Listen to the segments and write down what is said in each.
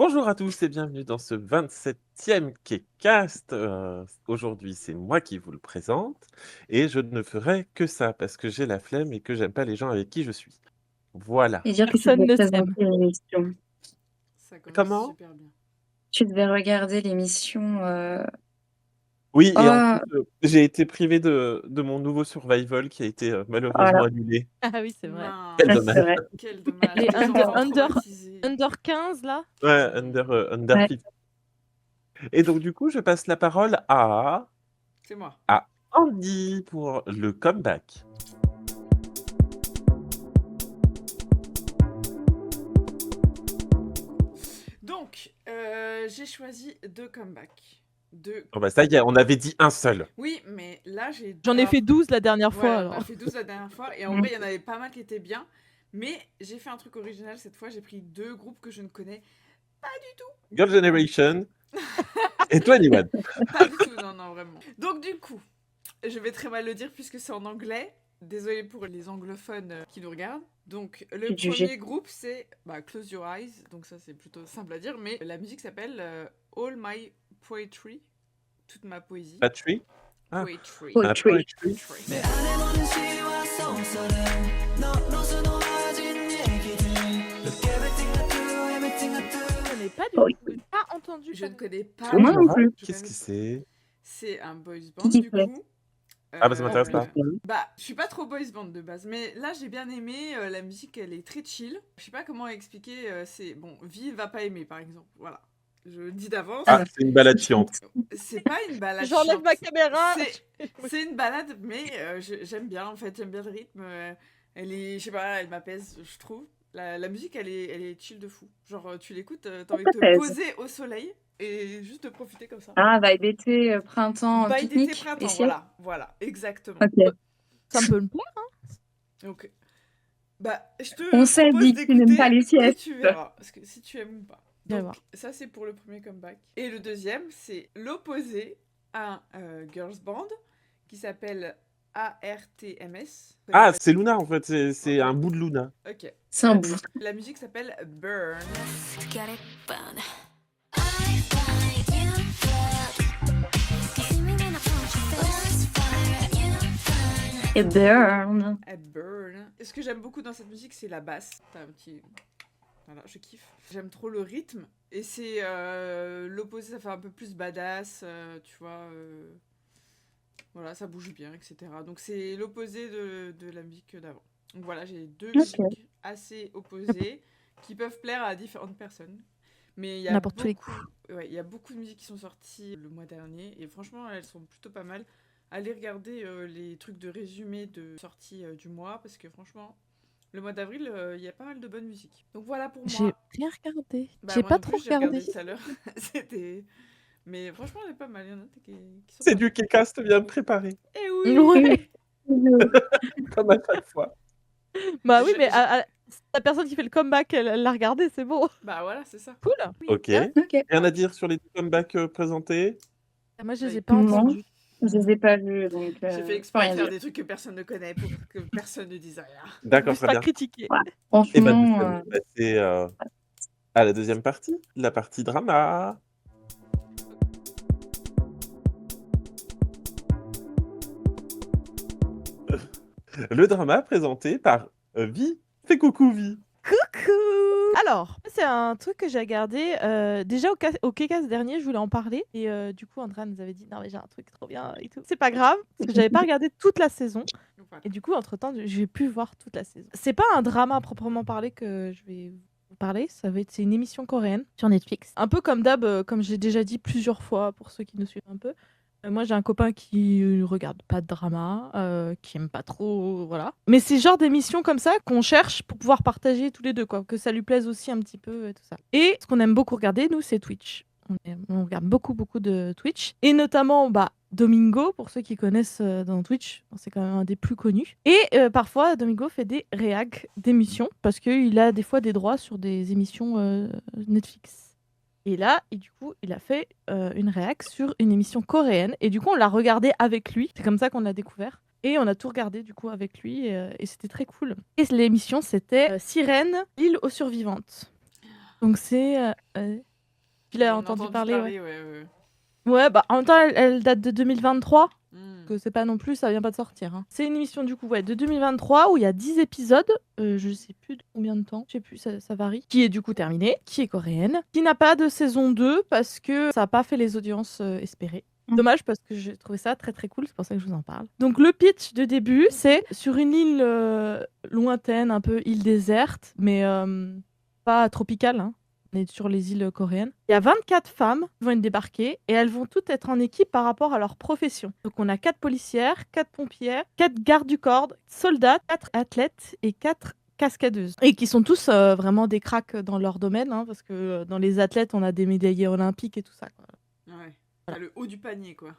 Bonjour à tous et bienvenue dans ce 27e Kcast. Aujourd'hui, c'est moi qui vous le présente et je ne ferai que ça parce que j'ai la flemme et que j'aime pas les gens avec qui je suis. Voilà. Et dire que tu Personne devais ne présenter s'aime. l'émission. Ça commence Comment? super bien. Tu devais regarder l'émission. Oui, et en plus, Oh, j'ai été privé de mon nouveau survival qui a été malheureusement voilà, annulé. Ah oui, c'est vrai. Quel ça Mince, c'est dommage. vrai. quel dommage. Les Des enfants traumatisés. under 15 là. Ouais, Under Ouais. 50. Et donc, du coup, je passe la parole C'est moi. à Andy pour le comeback. Donc, j'ai choisi deux comebacks. Oh bah ça y est, on avait dit un seul. Oui, mais là, j'ai... J'en ai fait 12 la dernière fois. Ouais, on a Alors. fait 12 la dernière fois. Et en vrai, il y en avait pas mal qui étaient bien. Mais j'ai fait un truc original cette fois. J'ai pris deux groupes que je ne connais pas du tout. Girl Generation et 21. Pas du tout, non, vraiment. Donc du coup, je vais très mal le dire puisque c'est en anglais. Désolée pour les anglophones qui nous regardent. Donc le Tu te jugeais. premier groupe c'est Close Your Eyes, donc ça c'est plutôt simple à dire, mais la musique s'appelle All My Poetry, toute ma poésie. Patrick. Ah. Poetry. Poetry. Poetry. Je n'ai pas du Oui. tout pas entendu. Je ne connais pas. Moi non plus. Qu'est-ce que c'est? C'est un boys band Qui du fait coup. Ah bah ça m'intéresse pas. Bah, je suis pas trop boys band de base, mais là j'ai bien aimé. La musique elle est très chill. Je sais pas comment expliquer. C'est bon, Vie va pas aimer par exemple. Voilà, je le dis d'avance. Ah, c'est une balade chiante. C'est pas une balade. J'enlève chiante. ma caméra. C'est une balade, mais j'aime bien en fait. J'aime bien le rythme. Elle est, je sais pas, elle m'apaise, je trouve. La musique elle est chill de fou. Genre tu l'écoutes, t'as envie de te poser au soleil et juste de profiter comme ça. Ah, vibe été, printemps, Vibe d'été, pique-nique. printemps, Et ciel. voilà, exactement. Ok. Ça peut me plaire. Donc, bah, je te On s'est propose dit que tu n'aimes pas les d'écouter et siestes. tu verras parce que si tu aimes ou pas. On va Donc, ça c'est pour le premier comeback. Et le deuxième, c'est l'opposé à un girls band qui s'appelle ARTMS. Ah, c'est Luna en fait, c'est un bout de Luna. Ok. C'est un bout. La musique s'appelle Burn. Et burn. Burn. Et ce que j'aime beaucoup dans cette musique, c'est la basse. T'as un petit... Voilà, je kiffe. J'aime trop le rythme. Et c'est l'opposé, ça fait un peu plus badass, tu vois. Voilà, ça bouge bien, etc. Donc c'est l'opposé de la musique d'avant. Donc voilà, j'ai deux musiques assez opposées qui peuvent plaire à différentes personnes. Mais il y a N'importe tous les beaucoup, ouais, il y a beaucoup de musiques qui sont sorties le mois dernier et franchement, elles sont plutôt pas mal. Allez regarder les trucs de résumé de sortie du mois parce que franchement, le mois d'avril, il y a pas mal de bonnes musiques. Donc voilà pour moi. J'ai rien regardé. Bah, J'ai moi pas non trop plus, j'ai regardé regardé. tout à l'heure. C'était... Mais franchement, il y a pas mal. Il y en a qui sont C'est pas du Kcast bien préparé. Eh oui. Ouais. Comme à chaque fois. Bah oui, mais la personne qui fait le comeback, elle l'a regardé, c'est bon. Bah voilà, c'est ça. Cool. Ok. Ok. Rien à dire sur les deux comebacks présentés? Moi, je les ai Oui. pas Non. entendus. Je les ai pas vus, donc. J'ai fait exprès de faire des trucs que personne ne connaît pour que personne ne dise rien. D'accord, Juste très pas bien. critiquer. Voilà. Et bah, Franchement. nous sommes passés à la deuxième partie, la partie drama. Le drama présenté par Vi. Fais coucou Vi. Coucou. Alors, c'est un truc que j'ai regardé. Déjà au Kcast dernier, je voulais en parler. Et du coup, Andrea nous avait dit non, mais j'ai un truc trop bien et tout. C'est pas grave, parce que j'avais pas regardé toute la saison. Voilà. Et du coup, entre-temps, j'ai pu voir toute la saison. C'est pas un drama à proprement parler que je vais vous parler. C'est une émission coréenne sur Netflix. Un peu comme d'hab, comme j'ai déjà dit plusieurs fois pour ceux qui nous suivent un peu. Moi, j'ai un copain qui regarde pas de drama, qui aime pas trop, voilà. Mais c'est le genre d'émission comme ça qu'on cherche pour pouvoir partager tous les deux, quoi, que ça lui plaise aussi un petit peu et tout ça. Et ce qu'on aime beaucoup regarder, nous, c'est Twitch. On regarde beaucoup de Twitch, et notamment Domingo, pour ceux qui connaissent dans Twitch, c'est quand même un des plus connus. Et parfois, Domingo fait des réacs d'émissions, parce qu'il a des fois des droits sur des émissions Netflix. Et là, du coup, il a fait une réac sur une émission coréenne. Et du coup, on l'a regardé avec lui. C'est comme ça qu'on l'a découvert. Et on a tout regardé du coup avec lui. Et c'était très cool. Et l'émission, c'était Sirène, l'île aux survivantes. Donc c'est Tu l'as J'en ai entendu parler, ouais. ouais. Ouais, bah en même temps, elle date de 2023. Hmm. Que c'est pas non plus, ça vient pas de sortir. Hein. C'est une émission du coup de 2023 où il y a 10 épisodes, je sais plus de combien de temps, je sais plus, ça varie, qui est du coup terminée, qui est coréenne, qui n'a pas de saison 2 parce que ça n'a pas fait les audiences espérées. Dommage parce que j'ai trouvé ça très très cool, c'est pour ça que je vous en parle. Donc le pitch de début, c'est sur une île lointaine, un peu île déserte, mais pas tropicale, hein. On est sur les îles coréennes. Il y a 24 femmes qui vont être débarquer et elles vont toutes être en équipe par rapport à leur profession. Donc on a 4 policières, 4 pompières, 4 gardes du corps, soldats, 4 athlètes et 4 cascadeuses. Et qui sont tous vraiment des cracks dans leur domaine, hein, parce que dans les athlètes, on a des médaillés olympiques et tout ça. Quoi. Ouais. T'as le haut du panier, quoi.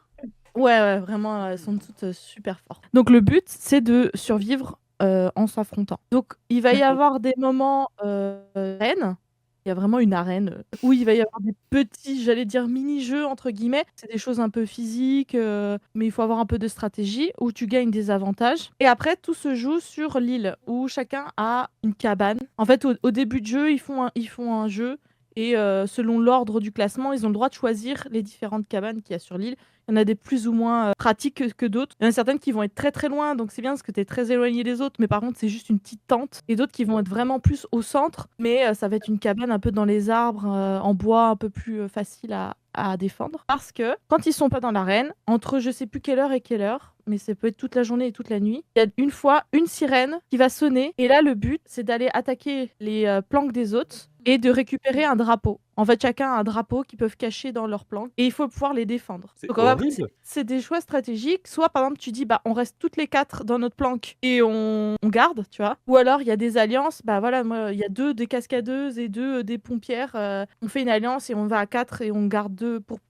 Ouais, vraiment, elles sont toutes super fortes. Donc le but, c'est de survivre en s'affrontant. Donc il va y avoir des moments arènes. Il y a vraiment une arène où il va y avoir des petits, j'allais dire mini-jeux entre guillemets. C'est des choses un peu physiques, mais il faut avoir un peu de stratégie où tu gagnes des avantages. Et après, tout se joue sur l'île où chacun a une cabane. En fait, au début de jeu, ils font un jeu et selon l'ordre du classement, ils ont le droit de choisir les différentes cabanes qu'il y a sur l'île. Il y en a des plus ou moins pratiques que d'autres. Il y en a certaines qui vont être très très loin, donc c'est bien parce que tu es très éloigné des autres, mais par contre c'est juste une petite tente. Et d'autres qui vont être vraiment plus au centre, mais ça va être une cabane un peu dans les arbres, en bois, un peu plus facile à défendre. Parce que quand ils sont pas dans l'arène, entre je sais plus quelle heure et quelle heure, mais ça peut être toute la journée et toute la nuit, il y a une fois une sirène qui va sonner. Et là, le but, c'est d'aller attaquer les planques des autres et de récupérer un drapeau. En fait, chacun a un drapeau qu'ils peuvent cacher dans leur planque et il faut pouvoir les défendre. C'est Donc, en fait, horrible. c'est des choix stratégiques. Soit, par exemple, tu dis, bah, on reste toutes les 4 dans notre planque et on garde, tu vois. Ou alors, il y a des alliances. Bah voilà, moi, il y a 2 des cascadeuses et 2 des pompières. On fait une alliance et on va à 4 et on garde 2 pour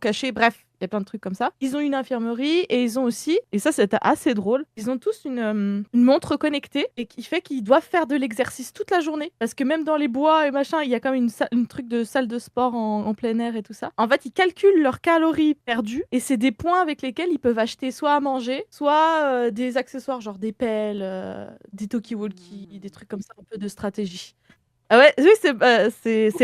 cacher. Bref, il y a plein de trucs comme ça. Ils ont une infirmerie et ils ont aussi, et ça c'est assez drôle, ils ont tous une montre connectée et qui fait qu'ils doivent faire de l'exercice toute la journée. Parce que même dans les bois et machin, il y a quand même une truc de salle de sport en plein air et tout ça. En fait, ils calculent leurs calories perdues et c'est des points avec lesquels ils peuvent acheter soit à manger, soit des accessoires genre des pelles, des talkie-walkie, des trucs comme ça, un peu de stratégie. Ah ouais, oui, c'est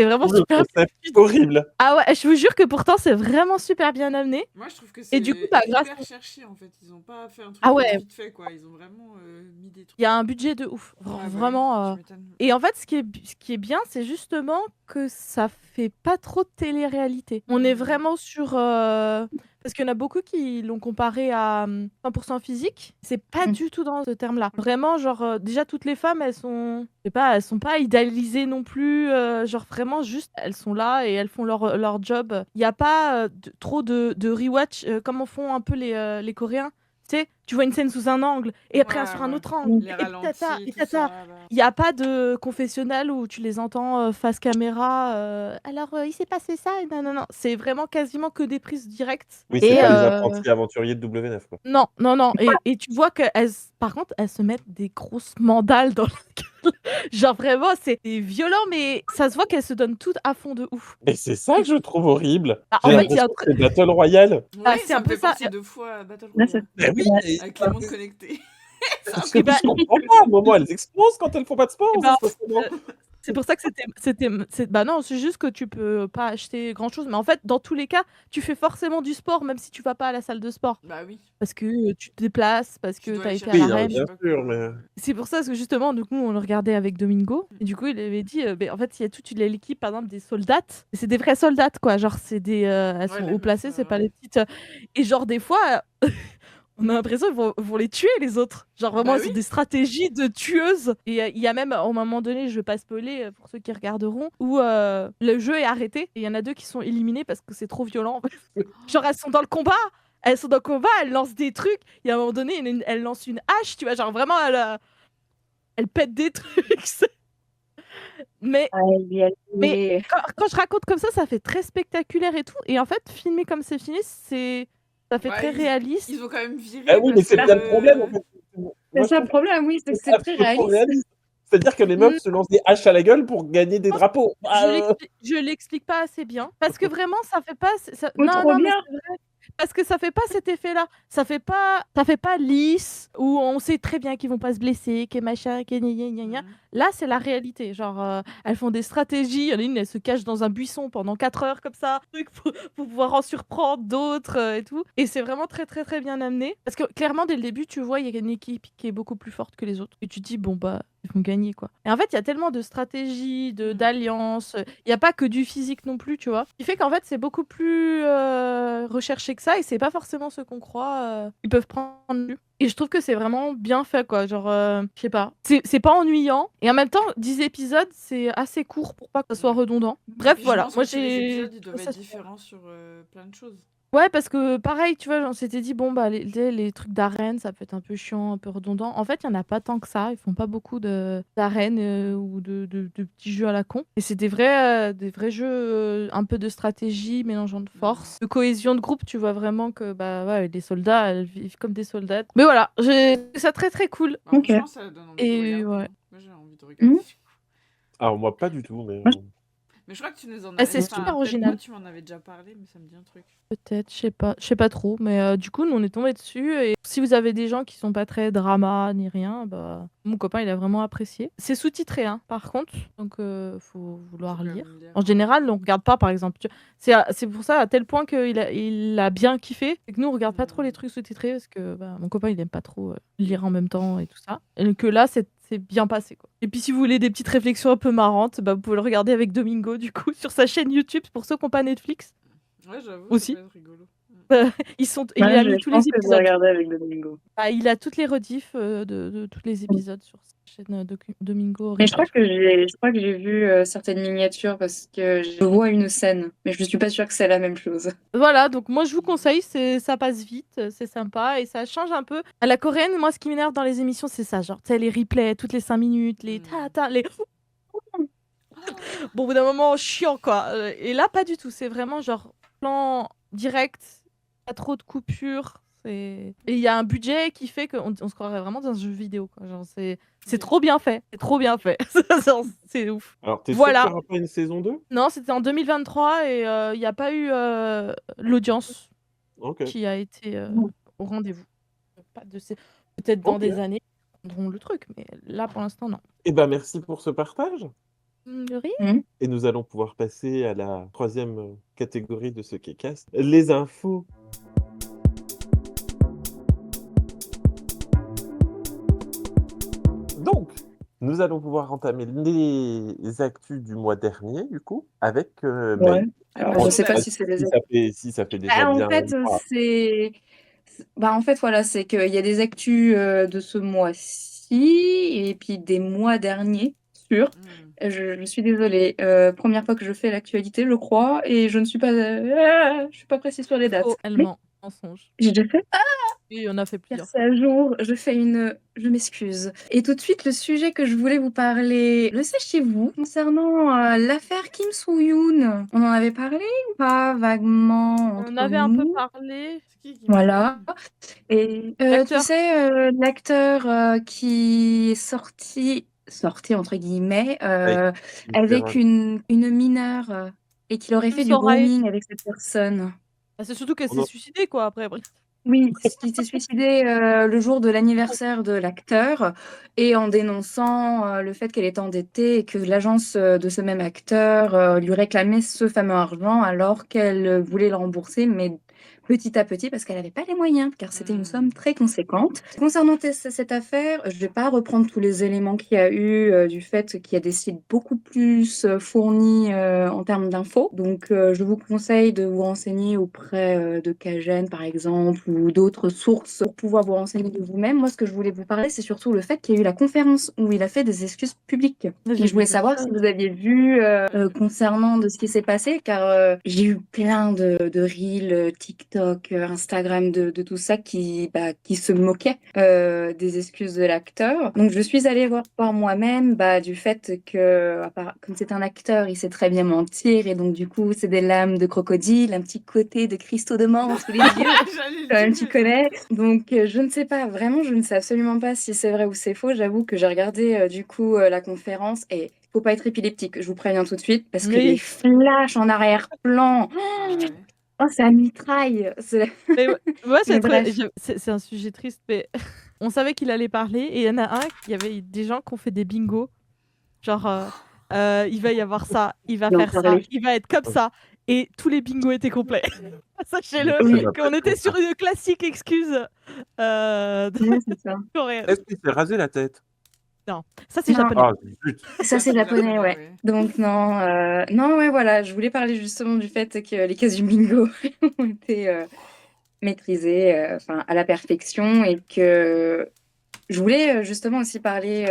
vraiment Le super. concept horrible. Ah ouais, je vous jure que pourtant c'est vraiment super bien amené. Moi, je trouve que Et c'est du coup, bah, grâce hyper cherché, en fait. Ils ont pas fait un truc Ah ouais. vite fait, quoi. Ils ont vraiment mis des trucs. Il y a un budget de ouf, Ouais, bah oui, vraiment. tu m'étonnes. Et en fait, ce qui est bien, c'est justement que ça fait pas trop de télé-réalité. On est vraiment sur parce qu'il y en a beaucoup qui l'ont comparé à 100% physique. C'est pas du tout dans ce terme-là. Vraiment, genre déjà toutes les femmes, elles sont, je sais pas, elles sont pas idéalisées non plus. Genre vraiment juste, elles sont là et elles font leur job. Il y a pas trop de rewatch comme en font un peu les Coréens. Tu sais, tu vois une scène sous un angle, et après Ouais, sur un ouais. autre angle, Les et ralentis, et tout tata. ça, bah. Il n'y a pas de confessionnal où tu les entends face caméra. Alors, il s'est passé ça, et non, non, non. C'est vraiment quasiment que des prises directes. Oui, Et c'est pas les apprentis aventuriers de W9, quoi. non, non, non. Et tu vois par contre, elles se mettent des grosses mandales dans la gueule. Genre vraiment, c'est violent, mais ça se voit qu'elles se donnent toutes à fond de ouf. Et c'est ça que je trouve horrible. Ah, J'ai en fait, il y a l'impression que c'est Battle Royale. Ah, Oui, c'est ça un me peu fait ça. penser 2 fois à Battle Là, Royale. Mais oui, Ouais. Avec les montres connectées. parce que je comprends pas. À un moment, elles explosent quand elles font pas de sport. Eh Ça ben, se passe comment c'est pour ça que bah non, c'est juste que tu peux pas acheter grand chose. Mais en fait, dans tous les cas, tu fais forcément du sport, même si tu vas pas à la salle de sport. Bah oui. Parce que tu te déplaces, parce Tu que dois tu as aller été à Oui, chercher l'arène. bien sûr, mais C'est pour ça que justement, du coup, on le regardait avec Domingo. Et du coup, il avait dit, en fait, il y a toute l'équipe, par exemple, des soldates. Et c'est des vraies soldates, quoi. Genre, c'est elles Ouais, sont les haut meufs, placées, c'est pas ouais. les petites. Et genre, des fois, on a l'impression qu'ils vont les tuer, les autres. Genre, vraiment, Bah elles ont oui. des stratégies de tueuses. Et il y a même, à un moment donné, je vais pas spoiler pour ceux qui regarderont, où le jeu est arrêté. Et il y en a 2 qui sont éliminés parce que c'est trop violent. En fait. Genre, elles sont dans le combat. Elles lancent des trucs. Et à un moment donné, elle lance une hache, tu vois. Genre, vraiment, elle pète des trucs. Mais Mais quand je raconte comme ça fait très spectaculaire et tout. Et en fait, filmé comme c'est filmé, ça fait Ouais, très réaliste. Ils ont quand même viré. Ah oui, mais parce c'est que- bien le problème, en fait. Moi, c'est je ça le trouve problème, oui, c'est que c'est c'est très absolument réaliste. réaliste. C'est-à-dire que les meufs se lancent des haches à la gueule pour gagner des drapeaux. Je l'explique pas assez bien. Parce que vraiment, ça fait pas. Ou Non, trop non, mais bien. c'est vrai. Parce que ça fait pas cet effet-là. Ça fait pas lisse, où on sait très bien qu'ils vont pas se blesser, que machin, que gna gna gna gna. Là, c'est la réalité. Genre, elles font des stratégies. Il y en a une, elle se cache dans un buisson pendant 4 heures comme ça, truc pour pouvoir en surprendre d'autres et tout. Et c'est vraiment très, très, très bien amené. Parce que clairement, dès le début, tu vois, il y a une équipe qui est beaucoup plus forte que les autres. Et tu te dis, bon, bah, ils vont gagner, quoi. Et en fait, il y a tellement de stratégies, d'alliances. Il n'y a pas que du physique non plus, tu vois. Ce qui fait qu'en fait, c'est beaucoup plus recherché que ça. Et c'est pas forcément ce qu'on croit. Ils peuvent prendre. Et je trouve que c'est vraiment bien fait, quoi. Genre, je sais pas. C'est pas ennuyant. Et en même temps, 10 épisodes, c'est assez court pour pas que ça soit redondant. Bref, Puis voilà. je pense Moi, que tous les j'ai. épisodes, ils doivent ça être différents sur plein de choses. Ouais, parce que pareil, tu vois, on s'était dit, bon, bah, les trucs d'arène, ça peut être un peu chiant, un peu redondant. En fait, il n'y en a pas tant que ça. Ils font pas beaucoup d'arènes ou de petits jeux à la con. Et c'est des vrais jeux, un peu de stratégie, mélangeant de force, de cohésion de groupe. Tu vois vraiment que, bah, ouais, les soldats, elles vivent comme des soldats. Mais voilà, j'ai trouvé ça très, très cool. Bah, Ok. franchement, ça donne envie de Et regarder. ouais. Hein. Moi, j'ai envie de regarder. Mhm. Alors moi pas du tout, mais Moi, Mais je crois que tu nous en Ah, as. c'est Enfin, super peut-être original. moi, tu m'en avais déjà parlé, mais ça me dit un truc. Peut-être, je sais pas trop, mais du coup, nous on est tombé dessus et si vous avez des gens qui sont pas très drama ni rien, bah mon copain il a vraiment apprécié. C'est sous-titré hein, par contre, donc faut Faut vouloir quand même lire. lire. En général, on regarde pas par exemple. C'est pour ça à tel point qu'il a bien kiffé, c'est que nous on regarde pas trop les trucs sous-titrés parce que bah, mon copain il aime pas trop lire en même temps et tout ça. Et que là c'est bien passé quoi. Et puis si vous voulez des petites réflexions un peu marrantes, bah vous pouvez le regarder avec Domingo du coup sur sa chaîne YouTube pour ceux qui n'ont pas Netflix. Ouais, j'avoue, Aussi. ça peut être rigolo. Il a mis je tous pense les que je vais épisodes. regarder avec Domingo. Ah, il a toutes les rediffs de tous les épisodes sur sa chaîne Domingo Mais je crois Original. que j'ai vu certaines miniatures parce que je vois une scène, mais je suis pas sûre que c'est la même chose. Voilà, donc moi je vous conseille, ça passe vite, c'est sympa et ça change un peu. À la coréenne, moi ce qui m'énerve dans les émissions, c'est ça, genre, tu sais, les replays toutes les 5 minutes, les ta les. Bon, au bout d'un moment, chiant quoi. Et là, pas du tout, c'est vraiment genre plan direct, pas trop de coupures. Et il y a un budget qui fait qu'on on se croirait vraiment dans un jeu vidéo. Quoi. Genre, c'est trop bien fait. C'est trop bien fait. Genre, c'est ouf. alors t'es sûr qu'il Voilà. n'y aura pas une saison 2? Non, c'était en 2023 et il n'y a pas eu l'audience Ok. qui a été au rendez-vous. Pas de ces- Peut-être dans Ok. des années, ils prendront le truc, mais là pour l'instant, non. Eh ben merci pour ce partage. De rien. Mhm. Et nous allons pouvoir passer à la troisième catégorie de ce Kcast, les infos. Donc, nous allons pouvoir entamer les actus du mois dernier, du coup, avec Ouais. Mel. Alors, On je ne sais sait pas pas si c'est des. si ça fait déjà Ah, en bien un fait, mois. en fait, voilà, c'est qu'il y a des actus de ce mois-ci et puis des mois derniers, sûr. Je suis désolée. Première fois que je fais l'actualité, je crois, et je suis pas précise sur les dates. Faux, elle Mais ment. Mensonge. j'ai déjà fait. Et on a fait plusieurs Merci à jour. Je m'excuse. Et tout de suite, le sujet que je voulais vous parler, le sachiez-vous, concernant l'affaire Kim Soo-yoon. On en avait parlé ou pas vaguement entre On avait un peu nous? parlé. C'est qui Voilà. Et tu L'acteur. sais, l'acteur qui est sorti entre guillemets, avec une mineure et qu'il aurait Kim fait du So-rae. grooming avec cette personne. Bah, c'est surtout qu'elle On s'est en- suicidée, quoi, après. Bref. Oui, qui s'est suicidé le jour de l'anniversaire de l'acteur et en dénonçant le fait qu'elle était endettée et que l'agence de ce même acteur lui réclamait ce fameux argent alors qu'elle voulait le rembourser, mais petit à petit parce qu'elle n'avait pas les moyens, car c'était une somme très conséquente. Concernant cette affaire, je ne vais pas reprendre tous les éléments qu'il y a eu du fait qu'il y a des sites beaucoup plus fournis en termes d'infos. Donc, je vous conseille de vous renseigner auprès de Kajen, par exemple, ou d'autres sources pour pouvoir vous renseigner de vous-même. Moi, ce que je voulais vous parler, c'est surtout le fait qu'il y a eu la conférence où il a fait des excuses publiques. J'ai Et je voulais vu ça. savoir si vous aviez vu concernant de ce qui s'est passé, car j'ai eu plein de reels, TikTok, Instagram, de tout ça qui se moquaient des excuses de l'acteur. Donc je suis allée voir par moi-même du fait que, comme c'est un acteur, il sait très bien mentir, et donc du coup c'est des lames de crocodile, un petit côté de cristaux de menthe sous les yeux. Quand même, tu connais. Donc, je ne sais pas, vraiment, je ne sais absolument pas si c'est vrai ou c'est faux. J'avoue que j'ai regardé du coup la conférence et il faut pas être épileptique, je vous préviens tout de suite, parce que Oui. les flashs en arrière-plan, Oh, ça mitraille! Mais moi, Mais j'ai trouvé bref. c'est un sujet triste, mais on savait qu'il allait parler et il y en a un, il y avait des gens qui ont fait des bingos. Genre, il va y avoir ça, il va D'en faire ça, parler. il va être comme ça et tous les bingos étaient complets. Mais Sachez-le c'est Oui, qu'on n'importe était sur quoi. une classique excuse, de ouais, c'est ça. coréenne. Est-ce qu'il s'est rasé la tête? Non, ça c'est Non, japonais. Ah zut! ça Ça, c'est c'est japonais, japonais, ouais. ouais. Donc non, non, ouais, voilà, je voulais parler justement du fait que les cases du bingo ont été, maîtrisées, enfin à la perfection et que je voulais, justement aussi parler,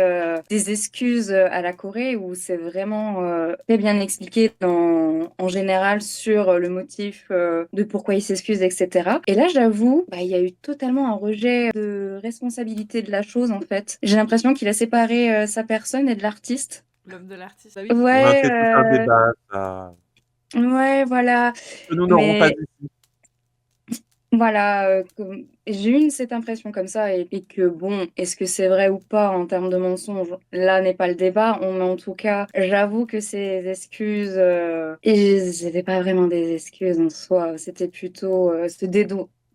des excuses, à la Corée où c'est vraiment, très bien expliqué en général sur, le motif, de pourquoi ils s'excusent et cetera et là, j'avoue, bah, il y a eu totalement un rejet de responsabilité de la chose, en fait. J'ai l'impression qu'il a séparé, sa personne et de l'artiste. L'homme de l'artiste. Bah oui. Ouais, Ouais, c'est tout un débat ça. ouais, voilà, Que nous n'aurons pas mais ici. voilà, comme j'ai eu cette impression comme ça et que bon, est-ce que c'est vrai ou pas en termes de mensonges? Là n'est pas le débat, mais en tout cas, j'avoue que ces excuses, et c'était pas vraiment des excuses en soi, c'était plutôt,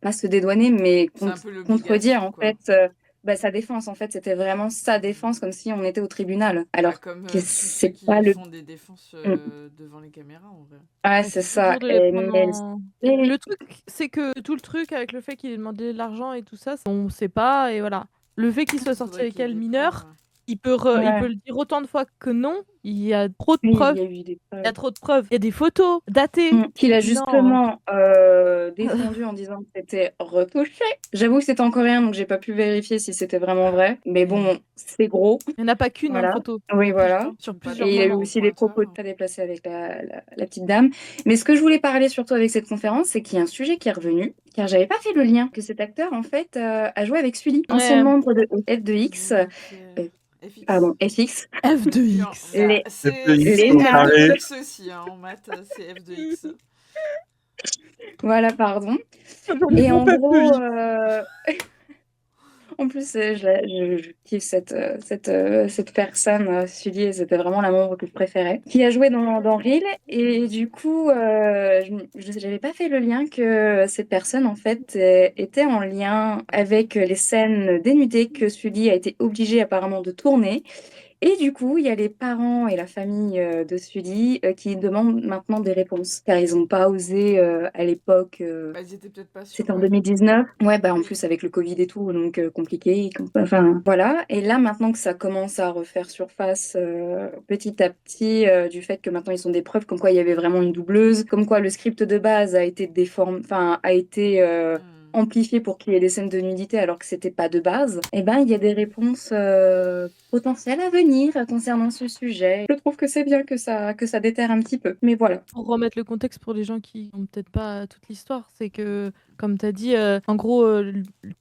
pas se dédouaner, mais C'est un peu contredire l'obligation, en quoi. fait, bah, sa défense. En fait, c'était vraiment sa défense comme si on était au tribunal, Bah, alors comme que tous ceux c'est pas qui le font des défenses mmh, devant les caméras, en vrai. ouais, Il c'est essaie ça toujours de les prendre mais en et le truc, c'est que tout le truc avec le fait qu'il ait demandé de l'argent et tout ça, on sait pas et voilà. Le fait qu'il soit sorti Faudrait avec qu'il y ait elle des preuves. mineure, il peut ouais, le dire autant de fois que non, il y a trop de oui, il preuves, y a eu des il y a preuves. trop de preuves. Il y a des photos datées. Qu'il a Non. justement, défendu en disant que c'était retouché. J'avoue que c'était en coréen, donc j'ai pas pu vérifier si c'était vraiment vrai, mais Mais bon, c'est gros, il y en a pas qu'une, hein, voilà. photo. Il y Oui, a voilà plusieurs sur Pas plusieurs et il a eu moments. d'écran aussi des pointeur. propos très déplacés avec la petite dame. Mais ce que je voulais parler surtout avec cette conférence, c'est qu'il y a un sujet qui est revenu, car j'avais pas fait le lien, que cet acteur, en fait, a joué avec Sully, ancien Ouais. membre de F2X, FX. pardon, FX, Non, F2X. bah, les FPX les au carré. nerds. F2X aussi, hein, en maths, c'est F2X. Voilà, pardon Dans le et en groupe gros, F2X. en plus, je kiffe cette personne, Sully, c'était vraiment la membre que je préférais, qui a joué dans Reel et du coup, j'avais pas fait le lien que cette personne, en fait, était en lien avec les scènes dénudées que Sully a été obligé apparemment de tourner et du coup, il y a les parents et la famille, de Sully, qui demandent maintenant des réponses car ils ont pas osé, à l'époque, Bah, ils étaient peut-être pas sûrs, c'était en ouais. 2019. Ouais, bah, en Oui. plus avec le Covid et tout, donc compliqué. Enfin, voilà. Et là, maintenant que ça commence à refaire surface petit à petit, du fait que maintenant ils ont des preuves comme quoi il y avait vraiment une doubleuse, comme quoi le script de base a été enfin, a été Hmm. amplifié pour qu'il y ait des scènes de nudité alors que c'était pas de base. Et ben, il y a des réponses potentielles à venir concernant ce sujet. Je trouve que c'est bien que ça déterre un petit peu. Mais voilà. Pour remettre le contexte pour les gens qui ont peut-être pas toute l'histoire, c'est que, comme tu as dit, en gros,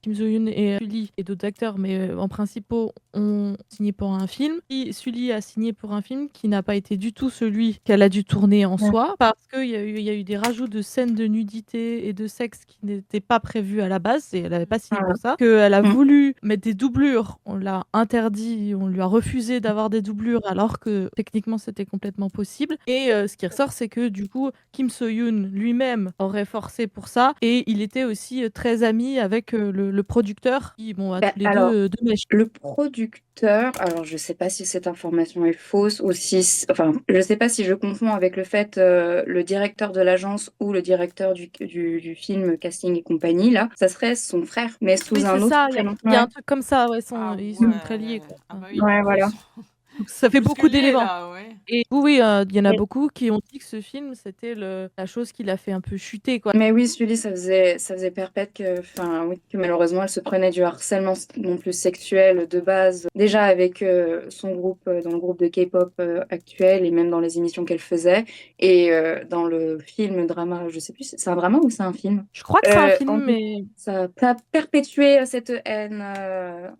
Kim So-hyun et Sully et d'autres acteurs, mais en principaux, ont signé pour un film. Et Sully a signé pour un film qui n'a pas été du tout celui qu'elle a dû tourner en Ouais. soi, parce il y a eu des rajouts de scènes de nudité et de sexe qui n'étaient pas prévus à la base, et elle n'avait pas signé Voilà. pour ça. Qu'elle a Mm. voulu mettre des doublures, on l'a interdit, on lui a refusé d'avoir des doublures, alors que techniquement c'était complètement possible. Et ce qui ressort, c'est que du coup, Kim So-hyun lui-même aurait forcé pour ça, et il était aussi très ami avec le producteur, qui, bon, à Bah, tous les alors, deux, deux mèches. le producteur, alors je sais pas si cette information est fausse ou si, enfin, je sais pas si je confonds avec le fait, le directeur de l'agence ou le directeur du film, casting et compagnie, là, ça serait son frère, mais sous Oui, c'est un autre ça, prénom. il y a Ouais, un truc comme ça, ouais, Ah ils sont très ouais. liés, quoi. Ah bah oui, ouais, du coup, ils voilà. sont Donc ça fait plus que beaucoup liés, d'éléments. là, ouais. Et oui, il y en a Et beaucoup qui ont dit que ce film, c'était la chose qui l'a fait un peu chuter, quoi. mais oui, Sully, ça faisait perpète que, enfin, oui, que malheureusement, elle se prenait du harcèlement non plus sexuel de base, déjà avec son groupe, dans le groupe de K-pop actuel et même dans les émissions qu'elle faisait. Et dans le film drama, je sais plus, c'est un drama ou c'est un film? Je crois que c'est un En film, tout mais ça a perpétué cette haine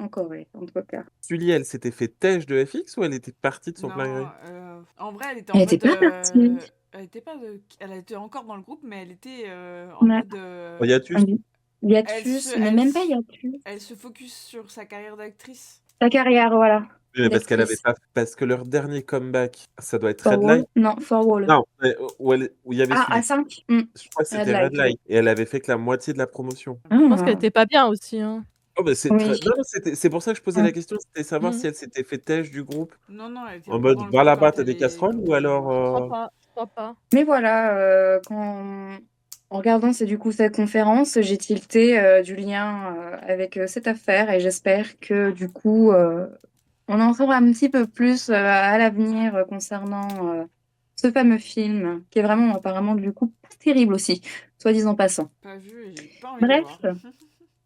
en Corée, en tout cas. Sully, elle s'était fait têche de FX ou elle était partie de son plein Non, gré? en vrai, elle était en Elle était mode. pas partie. Elle était pas. Elle était encore dans le groupe, mais elle était en Ouais. mode. En hiatus? Un Elle se, hiatus, mais elle, même pas se- hiatus. elle se focus sur sa carrière d'actrice. Sa carrière, voilà. Oui, mais parce qu'elle avait D'actrice. pas parce que leur dernier comeback, ça doit être For Red Wall? Light? Non, For Wall. Non, où il y avait Ah, celui A5? je crois que Red c'était Red Light, oui. Light et elle avait fait que la moitié de la promotion. Je pense qu'elle Ah, était pas bien aussi, hein. Oh bah, c'est oui. très non, non, c'est pour ça que je posais Mmh. la question, c'était savoir Mmh. si elle s'était fait têche du groupe Non, non, elle était en pas mode: dans le «Va groupe là-bas, quand tu as des casseroles» ou quand elle est alors, morte. Je crois pas. Mais voilà, en regardant du coup cette conférence, j'ai tilté du lien avec cette affaire et j'espère que du coup on en saura un petit peu plus à l'avenir concernant ce fameux film qui est vraiment apparemment du coup pas terrible aussi, soit disant passant. Pas vu et j'ai pas envie de le Bref, voir.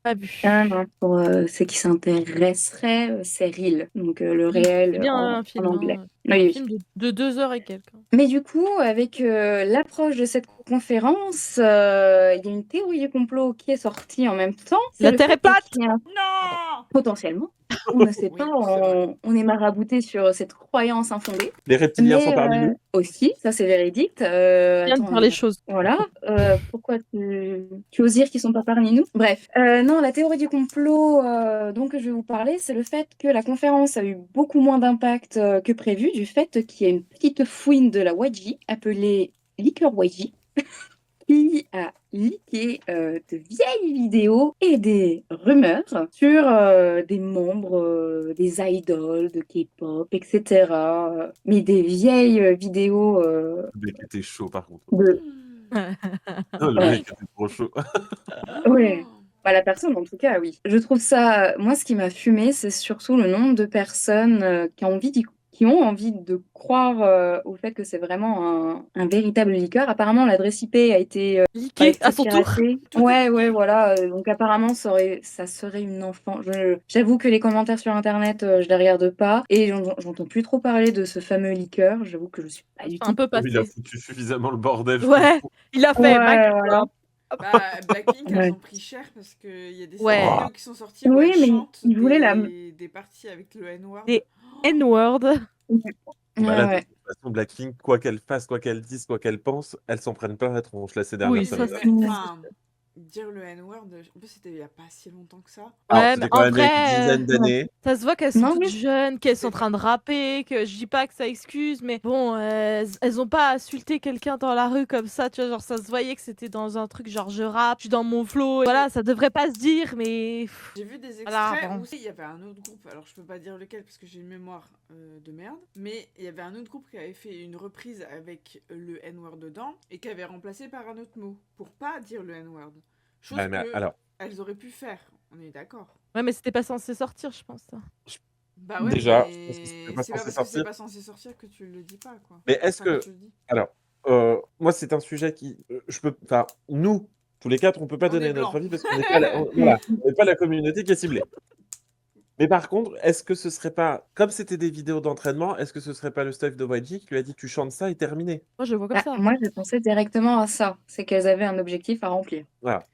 Pas vu. non, pour ceux qui s'intéresseraient, c'est Reel, donc le réel C'est bien un en film, anglais. hein. Oui, Un oui. film de 2 heures et quelques. Mais du coup, avec l'approche de cette conférence, il y a une théorie du complot qui est sortie en même temps. C'est La le Terre est fait plate! qu'il y a Non! potentiellement, on ne sait Oui, pas, c'est vrai. on est marabouté sur cette croyance infondée. les reptiliens sont Mais parmi nous? aussi, ça c'est véridique. Bien de Attends, dire les choses. voilà. Pourquoi tu oses dire qu'ils sont pas parmi nous? Bref, non, la théorie du complot dont je vais vous parler, c'est le fait que la conférence a eu beaucoup moins d'impact que prévu, du fait qu'il y a une petite fouine de la YG appelée Liquor YG qui a leaké de vieilles vidéos et des rumeurs sur des membres des idoles de K-pop, etc. Mais des vieilles vidéos Le mec était chaud par contre. de... Oh, le Ouais, mec était trop chaud. ouais. Oh. Bah, la personne, en tout cas, oui. Je trouve ça... Moi, ce qui m'a fumé, c'est surtout le nombre de personnes qui ont envie de croire au fait que c'est vraiment un véritable liqueur. Apparemment, l'adresse IP a été Liqué à son tour. piratée. Tout est Ouais, liqué. voilà. Donc apparemment, ça serait une enfant. J'avoue que les commentaires sur Internet, je les regarde pas. Et j'entends plus trop parler de ce fameux liqueur. J'avoue que je suis pas du Un tout... peu Il a passé. foutu suffisamment le bordel, je trouve. Ouais, il a fait Mac. Ouais, voilà. Bah, Blackpink, elles Ouais. ont pris cher parce qu'il y a des Ouais. vidéos qui sont sorties où Oui, elles mais chantent ils voulaient la... des parties avec le N-word. Des N-word. Bah là, de Ouais. toute façon, Blackpink, quoi qu'elle fasse, quoi qu'elle dise, quoi qu'elle pense, elles s'en prennent plein la tronche là, ces dernières Oui, ça Oui, semaines. mais c'est. enfin, dire le N-word, en plus c'était il y a pas si longtemps que ça. Alors, Ouais, mais c'était quand en même il y a une vrai, dizaine d'années. ça se voit qu'elles sont Non, toutes oui. jeunes, qu'elles sont en train de rapper, que je dis pas que ça excuse, mais bon, elles ont pas insulté quelqu'un dans la rue comme ça, tu vois, genre ça se voyait que c'était dans un truc genre je rappe, je suis dans mon flow, et voilà, ça devrait pas se dire, mais J'ai vu des voilà, extraits bon. où il y avait un autre groupe, alors je peux pas dire lequel parce que j'ai une mémoire de merde, mais il y avait un autre groupe qui avait fait une reprise avec le N-word dedans et qui avait remplacé par un autre mot pour pas dire le N-word. Chose Ouais, mais que alors, elles auraient pu faire, on est d'accord. Ouais, mais c'était pas censé sortir, je pense, ça. Bah ouais, déjà, je pense que c'était mais pas c'est pas censé parce que c'est sortir. pas censé sortir que tu le dis pas, quoi. Mais est-ce Enfin, que que, tu le dis. alors, moi, c'est un sujet qui, je peux, enfin, nous, tous les quatre, on peut pas On est donner notre blanc. avis parce qu'on n'est pas, voilà, on n'est pas la communauté qui est ciblée. Mais par contre, est-ce que ce serait pas, comme c'était des vidéos d'entraînement, est-ce que ce serait pas le stuff de YG qui lui a dit tu chantes ça et terminé? Moi, je le vois comme Bah, ça. moi, j'ai pensé directement à ça. C'est qu'elles avaient un objectif à remplir. Voilà.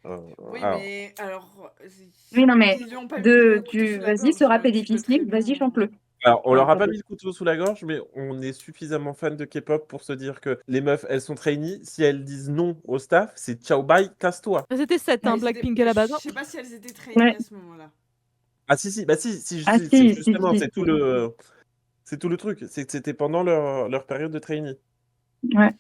Oui, Alors, mais alors, Oui, non, mais ils lui ont pas mis le couteau sous la vas-y, gorge. ce rap est Tu peux difficile, très bien. vas-y, chante-le. alors, on Enfin, leur a pas pardon. mis le couteau sous la gorge, mais on est suffisamment fan de K-pop pour se dire que les meufs, elles sont trainees. Si elles disent non au staff, c'est ciao bye, casse-toi. Mais c'était 7, hein, Mais c'était- Blackpink à la base. Je hein. sais pas si elles étaient traînées Ouais. à ce moment-là. Ah si, bah si, Ah c'est si, si, justement, si. c'est tout le truc. C'est que c'était pendant leur période de trainee. Ouais.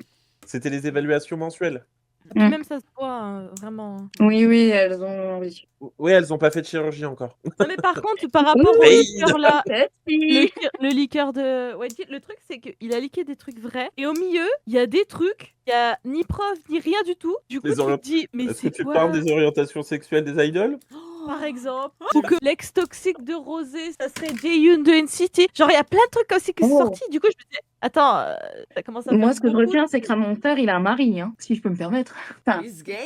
C'était les évaluations mensuelles. Puis Mm. même ça se voit, hein, vraiment. Oui, oui, elles ont envie. Oui, elles ont pas fait de chirurgie encore. Non, mais par contre, par rapport au Oui. liqueur là, Peut-être le, si. le liqueur de YG, le truc c'est qu'il a liqué des trucs vrais, et au milieu, il y a des trucs, il y a ni preuve ni rien du tout. Du coup, Les tu orient- te dis, mais Est-ce que c'est tu quoi parles des orientations sexuelles des idoles? par exemple, ou que l'ex toxique de Rosé, ça serait Jaehyun de NCT. Genre, il y a plein de trucs aussi qui sont Oh. sortis. Du coup, je me dis, attends, ça commence à faire Moi, ce que je beaucoup. retiens, c'est que Ramonteur, il a un mari, hein, si je peux me permettre. Enfin, Is gay.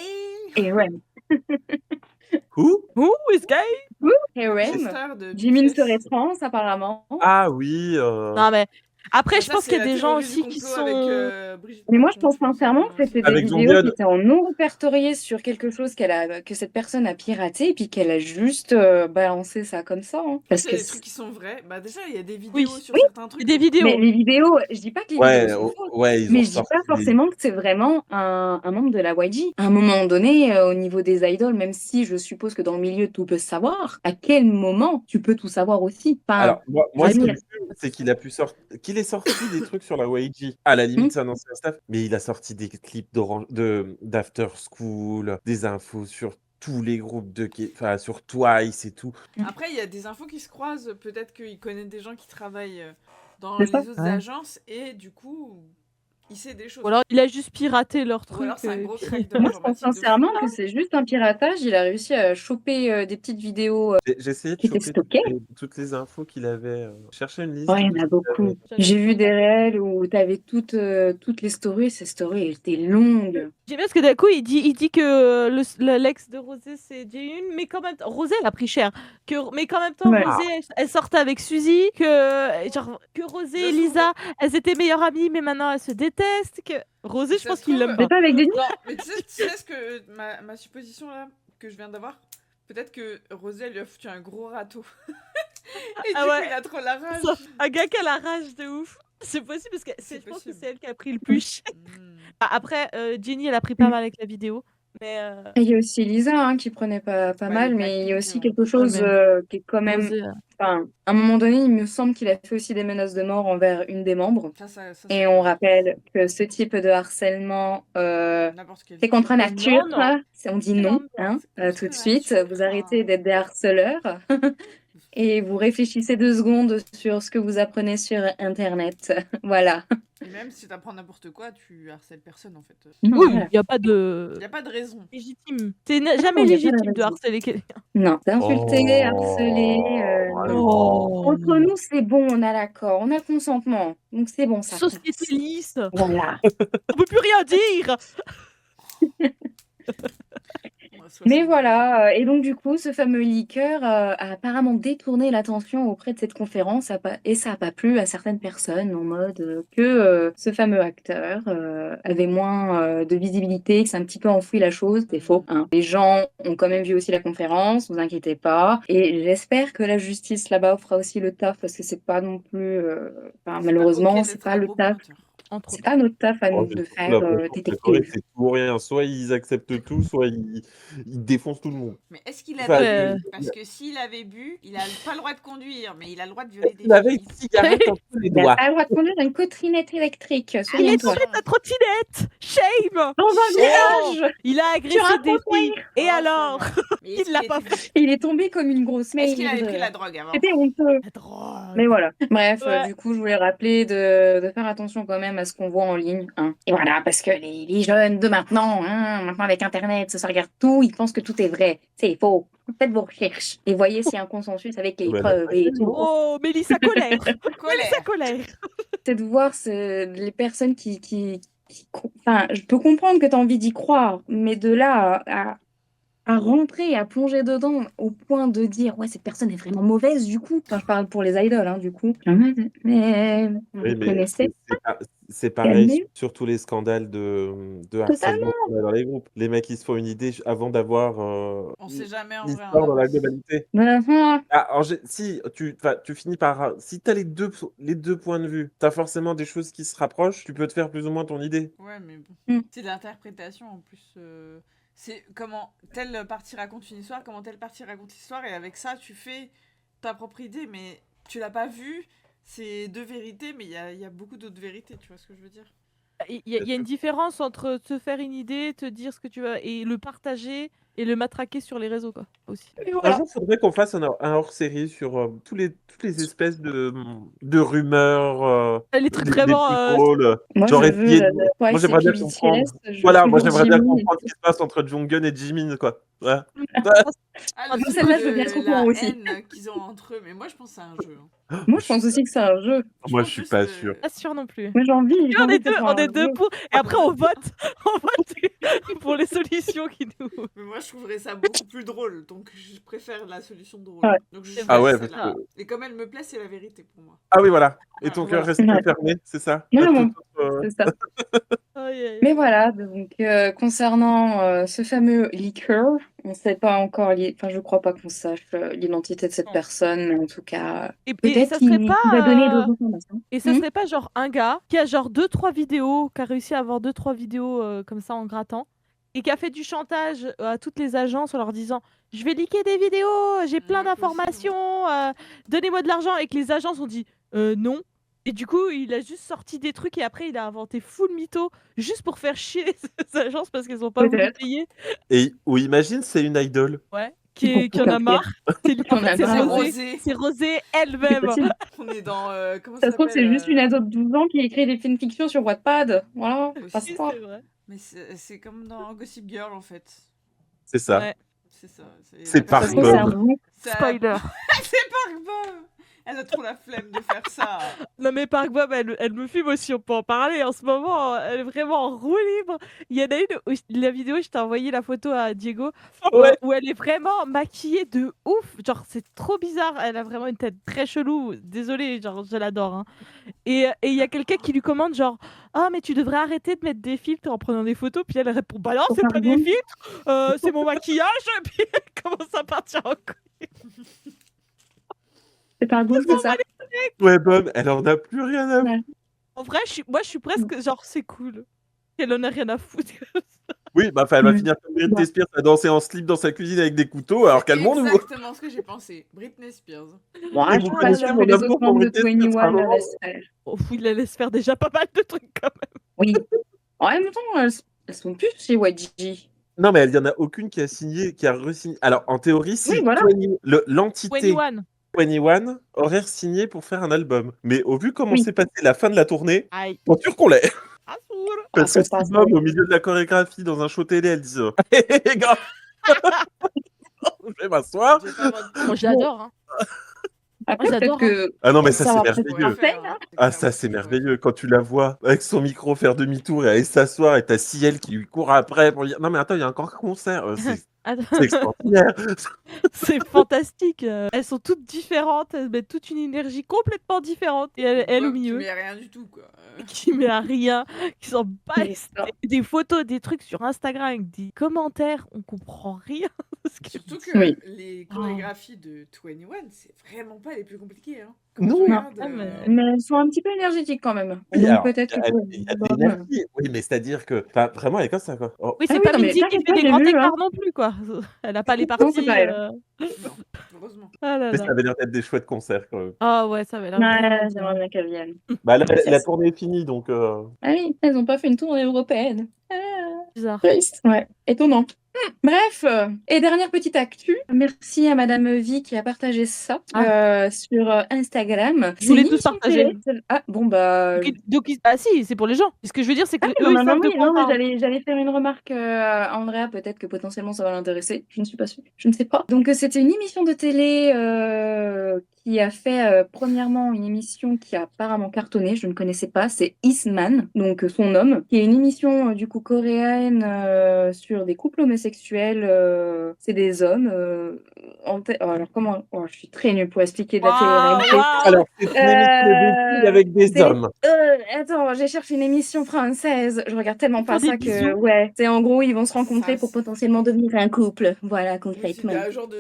et ouais. Who? Who is gay? Et ouais. Chester de Jimin BTS. serait trans, apparemment. Ah oui. Non, mais Après, Bah, je ça, pense c'est qu'il y a la des gens théorie du aussi qui complot avec sont. Brigitte Mais moi, je Macron, pense je pense. sincèrement que c'était des Avec vidéos qui Jongueud. étaient en non répertoriées sur quelque chose que cette personne a piraté et puis qu'elle a juste balancé ça comme ça. Hein. Je pense Parce qu'il y a que des trucs qui sont vrais. Bah, déjà, il y a des Oui, vidéos sur oui, certains c'est trucs. des mais vidéos. les vidéos, je dis pas que les vidéos Ouais, sont fausses, ouais, ils ont mais je dis sorti pas forcément que c'est vraiment un membre de la YG. À un moment donné, au niveau des idoles, même si je suppose que dans le milieu tout peut se savoir, à quel moment tu peux tout savoir aussi? Enfin, Alors, je moi, veux ce qui dire, me fume, c'est qu'il a qu'il ait sorti des trucs sur la YG. À la limite, c'est un ancien staff, mais il a sorti des clips d'After School, des infos sur tous les groupes enfin, sur Twice et tout. Après, il y a des infos qui se croisent. Peut-être qu'il connaît des gens qui travaillent dans c'est ça. les autres Ouais. agences et du coup, il sait des choses. Ou alors, il a juste piraté leur Ou alors, truc. c'est un Et gros puis... crack de Moi, je pense l'informatique de fou. sincèrement que c'est juste un piratage. Il a réussi à choper des petites vidéos J'ai essayé de qui étaient choper stockées. toutes les infos qu'il avait. Chercher une Oh, liste il y de en ce a qu'il avait. beaucoup. J'ai vu des réels où tu avais toutes les stories. Ces stories étaient longues. J'aime bien parce que d'un coup, il dit que l'ex de Rosé, c'est Jayun, mais quand même temps, Rosé, elle a pris cher. Mais qu'en même temps, Ouais. Rosé, elle sortait avec Suzy, que Rosé et Je trouve- Lisa, elles étaient meilleures amies, mais maintenant elles se détestent. Que Rosé, je Ça pense se qu'il trouve- l'aime C'est pas. pas avec Denis? Non, mais tu sais ce que ma supposition là que je viens d'avoir, peut-être que Rosé elle lui a foutu un gros râteau. Et Ah du ouais. coup, il a trop la rage. Un gars qui a la rage de ouf. C'est possible parce que C'est je pense que possible. c'est elle qui a pris le plus cher. Hmm. Après, Jenny, elle a pris pas mal avec la vidéo. Mais Et il y a aussi Lisa hein, qui prenait pas Bah, mal, les mais il y a Blackpink, aussi on quelque peut chose mais- qui est quand même. Rosé, Enfin, à un moment donné, il me semble qu'il a fait aussi des menaces de mort envers une des membres. Ça, Et on rappelle que ce type de harcèlement, n'importe quel c'est contre type. nature. non. hein. On dit C'est non, non. hein, C'est contre tout de suite. nature. Vous arrêtez d'être des harceleurs et vous réfléchissez 2 secondes sur ce que vous apprenez sur Internet. Voilà. Et même si t'apprends n'importe quoi, tu harcèles personne en fait. Non, Oui, voilà. il n'y a pas de Il n'y a pas de raison. légitime. C'est jamais non, y a pas de légitime de raison. harceler quelqu'un. Non, d'insulter, Oh, harceler, non. Oh. Entre nous, c'est bon, on a l'accord, on a le consentement. Donc c'est bon, ça Société passe. lisse. Voilà. On peut plus rien dire. Mais voilà, et donc du coup, ce fameux leaker a apparemment détourné l'attention auprès de cette conférence et ça a pas plu à certaines personnes en mode que ce fameux acteur avait moins de visibilité, que c'est un petit peu enfoui la chose. C'est faux. Hein. Les gens ont quand même vu aussi la conférence, vous inquiétez pas. Et j'espère que la justice là-bas fera aussi le taf parce que c'est pas non plus, enfin, malheureusement, c'est pas le taf. Entre C'est autres. pas notre taf à Oh, nous j'ai de surtout faire l'impression que la Corée, détective. c'est tout ou rien. Soit ils acceptent tout, soit ils défoncent tout le monde. Mais est-ce qu'il Enfin, avait Ouais. bu? Parce que s'il avait bu, il a pas le droit de conduire, mais il a le droit de violer des il avait filles. une cigarette entre les Il a doigts. pas le droit de conduire une trottinette électrique, Il est souviens-toi. tombé de sa trottinette. Shame. Dans un virage. Il a Sur agressé un des filles. trottoir. Et Oh, alors? ça va. Mais est-ce Il l'a qu'il pas était- fait. Il est tombé comme une grosse Est-ce qu'il avait merde. pris la drogue avant? C'était honteux. La drogue. Mais voilà. Bref, Ouais. du coup, je voulais rappeler de faire attention quand même à ce qu'on voit en ligne. Hein. Et voilà, parce que les jeunes de maintenant, hein, maintenant avec Internet, ça regarde tout, ils pensent que tout est vrai. C'est faux. Faites vos recherches et voyez s'il y a un consensus avec les Bah, preuves et tout. Oh, Mélissa colère. Mélissa colère. C'est de voir les personnes Enfin, je peux comprendre que tu as envie d'y croire, mais de là à rentrer, à plonger dedans au point de dire ouais cette personne est vraiment mauvaise du coup. Enfin, je parle pour les idoles hein, du coup. Mais vous Oui, mais connaissez c'est pareil calmez. sur tous les scandales de Totalement. harcèlement qu'on a dans les groupes. Les mecs, ils se font une idée avant d'avoir On sait jamais en vrai. l'histoire dans la globalité. Mhm. Ah, si tu finis par si t'as les deux points de vue, t'as forcément des choses qui se rapprochent, tu peux te faire plus ou moins ton idée. Ouais, mais bon. Mm. C'est de l'interprétation en plus. C'est comment telle partie raconte une histoire, comment telle partie raconte l'histoire, et avec ça, tu fais ta propre idée, mais tu l'as pas vu. C'est deux vérités, mais il y a beaucoup d'autres vérités, tu vois ce que je veux dire? Il y a une différence entre te faire une idée, te dire ce que tu veux et le partager et le matraquer sur les réseaux quoi aussi. Et Un voilà. jour, il faudrait qu'on fasse un hors-série sur toutes les espèces de rumeurs, Les trucs les vraiment plus drôles. Moi Genre je veux essayer de... Twice Moi, et j'aimerais bien puis comprendre. BTS. Je Voilà, suis moi, pour j'aimerais bien Jimin. comprendre ce qui se passe entre Jonghyun et Jimin, quoi. Ouais. Ah, Ah, le celle-là, truc je veux bien de être au courant la aussi. haine qu'ils ont entre eux, mais moi je pense que c'est un jeu. hein. Moi je pense aussi que c'est un jeu. Moi, pense je suis juste pas que- sûr. Pas sûr non plus. Moi j'ai envie On est que ce deux, soit on est un deux jeu. pour et après on vote. On vote pour les solutions qui nous. Mais moi, je trouverais ça beaucoup plus drôle, donc je préfère la solution drôle. Ouais. Donc je C'est Ah choisis ouais, vrai, parce celle-là. que... Et comme elle me plaît, c'est la vérité pour moi. Ah oui, voilà. Et Voilà. ton cœur Voilà. reste Ouais. fermé, c'est ça? Non, Pas non, tout autre, c'est ça. Aïe, aïe, Mais aïe. voilà, donc concernant ce fameux leaker, on ne sait pas encore, enfin je crois pas qu'on sache l'identité de cette Non. personne, mais en tout cas, Et peut-être ça serait qu'il va donner d'autres pas. informations. Et ça serait pas genre un gars qui a genre 2-3 vidéos, qui a réussi à avoir 2-3 vidéos comme ça en grattant, et qui a fait du chantage à toutes les agences en leur disant je vais leaker des vidéos, j'ai plein Ouais, possible. d'informations, donnez-moi de l'argent, et que les agences ont dit non. Et du coup, il a juste sorti des trucs et après, il a inventé full mytho juste pour faire chier les agences parce qu'elles ont pas voulu Peut-être. payer. Ou imagine, c'est une idole. Ouais. Qui Qui en a marre. En On a fait, c'est marre. Rosé. C'est Rosé C'est elle-même. possible. On est dans. Comment Ça ça se trouve, c'est s'appelle juste une ado de 12 ans qui écrit des fanfictions sur Wattpad. Voilà, Aussi. passe Oui, pas. c'est vrai. Mais c'est comme dans Gossip Girl en fait. C'est ça. Ouais. C'est ça. C'est la par Ça se personne- trouve, c'est un Bob. bon. Ça- Spoiler. C'est Park Bob. Elle a trop la flemme de faire ça. Non mais Park Bob, elle me fume aussi, on peut en parler en ce moment, elle est vraiment en roue libre. Il y en a une, la vidéo, je t'ai envoyé la photo à Diego, Ouais. où elle est vraiment maquillée de ouf, genre c'est trop bizarre, elle a vraiment une tête très chelou, désolée, genre je l'adore. Hein. Et il y a quelqu'un qui lui commande genre « Ah mais tu devrais arrêter de mettre des filtres en prenant des photos », puis elle répond « Bah non, c'est pas des filtres, c'est mon maquillage », puis elle commence à partir en couille. C'est pas bon, c'est ça. Ouais, Bob, elle en a plus rien à Ouais. En vrai, moi je suis presque genre c'est cool, qu'elle en a rien à foutre. Oui, bah elle va Mm. finir comme Britney Ouais. Spears à danser en slip dans sa cuisine avec des couteaux, alors calmons-nous. Exactement ce que j'ai pensé. Britney Spears. Moi, Et je vous suis pas connaissez sûre mon que les amour autres pour membres de Britney Spears, 21 le vraiment. laissent faire. Oh, il la laisse faire déjà pas mal de trucs quand même. Oui. En même temps, elles sont plus chez YG. Non, mais il y en a aucune qui a signé, qui a re-signé. Alors, en théorie, si Oui, voilà. l'entité 21. 21 aurait signé pour faire un album. Mais au vu comment Oui. s'est passé la fin de la tournée, Aïe. pas sûr qu'on l'ait. Ah, sourd. Parce Ah, que faut pas si se Bob, dire. au milieu de la chorégraphie, dans un show télé, elle dit Hé, les gars, je vais m'asseoir. J'ai pas votre- Moi j'adore. Hein. Après, Moi, peut-être j'adore, que Ah non, mais ça, ça c'est va peut-être merveilleux. pas faire, hein. Ah, ça, c'est merveilleux. Quand tu la vois avec son micro faire demi-tour et aller s'asseoir et t'as Ciel qui lui court après pour lui dire non, mais attends, il y a encore un concert. Attends. C'est extraordinaire. C'est fantastique. Elles sont toutes différentes, elles mettent toute une énergie complètement différente. Et elle au Bob qui milieu, met rien du tout, quoi. qui met à rien, qui s'en bat les C'est ça. steaks. Des photos, des trucs sur Instagram avec des commentaires, on comprend rien. Ce qu'elle Surtout dit. que Oui. les chorégraphies de 21, c'est vraiment pas les plus compliquées. Hein. Non. tu regardes, Ah, mais- Mais elles sont un petit peu énergétiques quand même. Oui, Donc alors, peut-être que il y a de l'énergie. Oui, mais c'est-à-dire que vraiment, elle est comme ça, quoi. Oh. Oui, Ah c'est oui, pas non, mais Mindy qui t'inquiète fait pas, des j'ai grands vu, hein. écarts non plus, quoi. Elle a pas les Non, parties. c'est pas elle. Non, heureusement. Ah là Mais ça là. avait l'air d'être des chouettes concerts, quand même. Ah ouais, ça avait l'air. Ouais, vraiment j'aimerais bien. bien qu'elles viennent. Bah, la Yes. tournée est finie, donc. Ah oui, elles n'ont pas fait une tournée européenne. Ah, Bizarre. triste. Ouais, étonnant. Bref, et dernière petite actu. Merci à Madame V qui a partagé ça sur Instagram. Je voulais C'est tous Miss partager. Internet. Ah bon bah. Ah si, c'est pour les gens. Ce que je veux dire, c'est que Ah oui, eux, non, ils non, savent non, de oui, quoi on non, mais parle. j'allais faire une remarque à Andrea, peut-être que potentiellement ça va l'intéresser. Je ne suis pas sûre, je ne sais pas. Donc c'était une émission de télé qui a fait premièrement une émission qui a apparemment cartonné, je ne connaissais pas, c'est Eastman, donc son homme, qui est une émission du coup coréenne sur des couples homosexuels, c'est des hommes. Alors comment je suis très nulle pour expliquer de la télé-réalité. Alors, c'est une émission de dating avec des c'est- hommes. Attends, j'ai cherché une émission française. Je regarde tellement pas Ils font ça des que bisous. ouais. C'est en gros ils vont se rencontrer Ça, pour c'est- potentiellement devenir un couple. Voilà Oui, c'est concrètement. un genre de